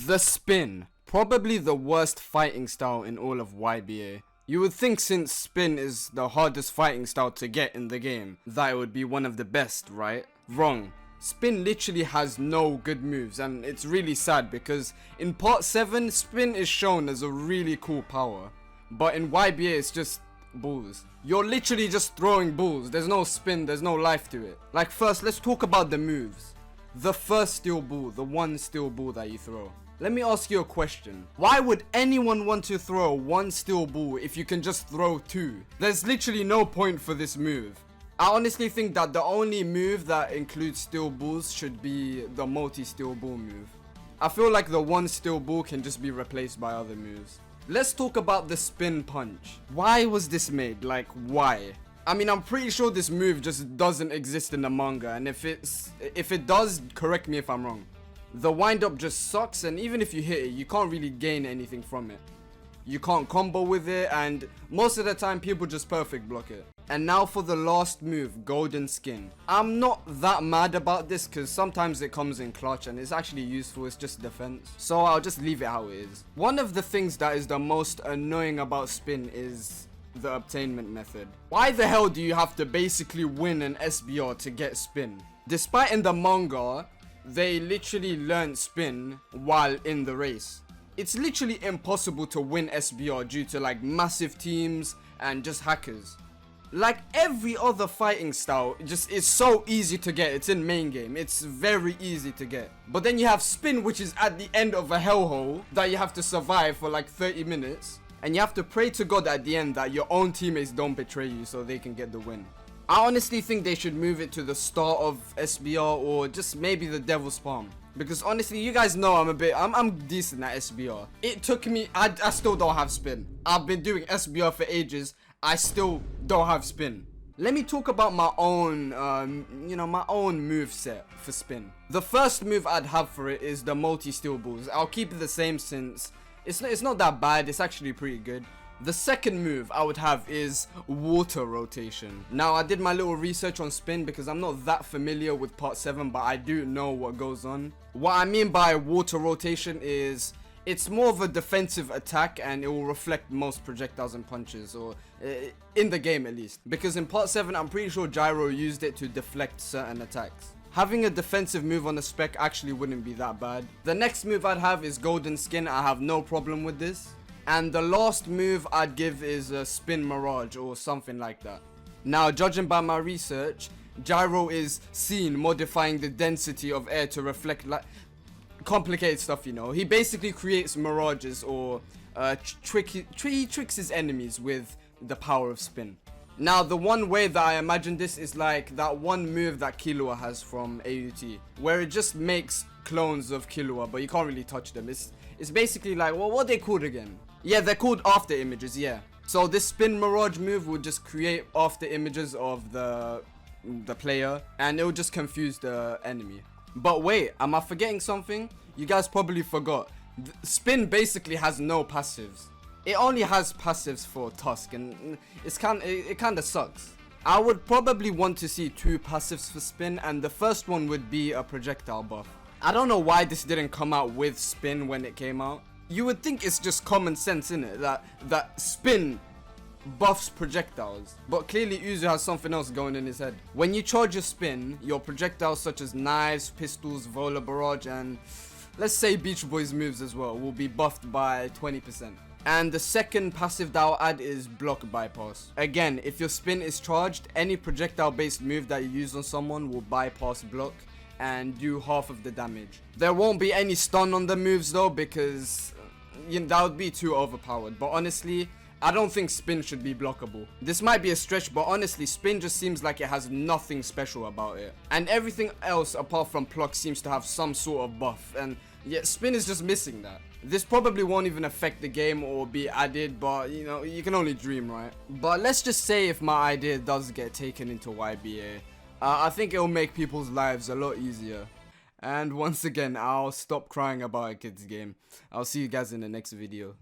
The spin. Probably the worst fighting style in all of YBA. You would think since spin is the hardest fighting style to get in the game, that it would be one of the best, right? Wrong. Spin literally has no good moves, and it's really sad because in part 7, spin is shown as a really cool power. But in YBA it's just balls. You're literally just throwing balls. There's no spin, there's no life to it. Like, first, let's talk about the moves. The first steel ball, the one steel ball that you throw. Let me ask you a question. Why would anyone want to throw one steel ball if you can just throw two? There's literally no point for this move. I honestly think that the only move that includes steel balls should be the multi-steel ball move. I feel like the one steel ball can just be replaced by other moves. Let's talk about the spin punch. Why was this made? Like, why? I mean, I'm pretty sure this move just doesn't exist in the manga, and if it does, correct me if I'm wrong. The wind up just sucks, and even if you hit it, you can't really gain anything from it. You can't combo with it, and most of the time people just perfect block it. And now for the last move, golden skin. I'm not that mad about this because sometimes it comes in clutch and it's actually useful, it's just defense. So I'll just leave it how it is. One of the things that is the most annoying about spin is the obtainment method. Why the hell do you have to basically win an SBR to get spin? Despite in the manga, they literally learned spin while in the race. It's literally impossible to win SBR due to like massive teams and just hackers. Like every other fighting style, it's so easy to get. It's in main game, it's very easy to get. But then you have spin, which is at the end of a hellhole that you have to survive for like 30 minutes. And you have to pray to God at the end that your own teammates don't betray you so they can get the win. I honestly think they should move it to the start of SBR or just maybe the Devil's Palm. Because honestly, you guys know I'm decent at SBR. It took me, I still don't have spin. I've been doing SBR for ages. I still don't have spin. Let me talk about my own, my own move set for spin. The first move I'd have for it is the multi-steel balls. I'll keep it the same since it's not that bad. It's actually pretty good. The second move I would have is water rotation. Now, I did my little research on spin because I'm not that familiar with part 7, but I do know what goes on. What I mean by water rotation is it's more of a defensive attack and it will reflect most projectiles and punches, or in the game at least. Because in part 7, I'm pretty sure Gyro used it to deflect certain attacks. Having a defensive move on the spec actually wouldn't be that bad. The next move I'd have is golden skin. I have no problem with this. And the last move I'd give is a spin mirage or something like that. Now, judging by my research, Gyro is seen modifying the density of air to reflect like complicated stuff, you know. He basically creates mirages or he tricks his enemies with the power of spin. Now, the one way that I imagine this is like that one move that Killua has from AUT, where it just makes clones of Killua, but you can't really touch them. It's basically like, well, what are they called again? Yeah, they're called after images, yeah. So this spin mirage move will just create after images of the player, and it will just confuse the enemy. But wait, am I forgetting something? You guys probably forgot. Spin basically has no passives. It only has passives for Tusk, and it kind of sucks. I would probably want to see 2 passives for spin, and the first one would be a projectile buff. I don't know why this didn't come out with spin when it came out. You would think it's just common sense, innit? That spin buffs projectiles. But clearly Uzu has something else going in his head. When you charge your spin, your projectiles such as knives, pistols, Vola Barrage, and let's say Beach Boys moves as well will be buffed by 20%. And the second passive that I'll add is block bypass. Again, if your spin is charged, any projectile based move that you use on someone will bypass block and do half of the damage. There won't be any stun on the moves though, because that would be too overpowered. But honestly, I don't think spin should be blockable. This might be a stretch, but honestly, spin just seems like it has nothing special about it. And everything else apart from pluck seems to have some sort of buff, and yet spin is just missing that. This probably won't even affect the game or be added, but you can only dream, right? But let's just say if my idea does get taken into YBA, I think it'll make people's lives a lot easier. And once again, I'll stop crying about a kid's game. I'll see you guys in the next video.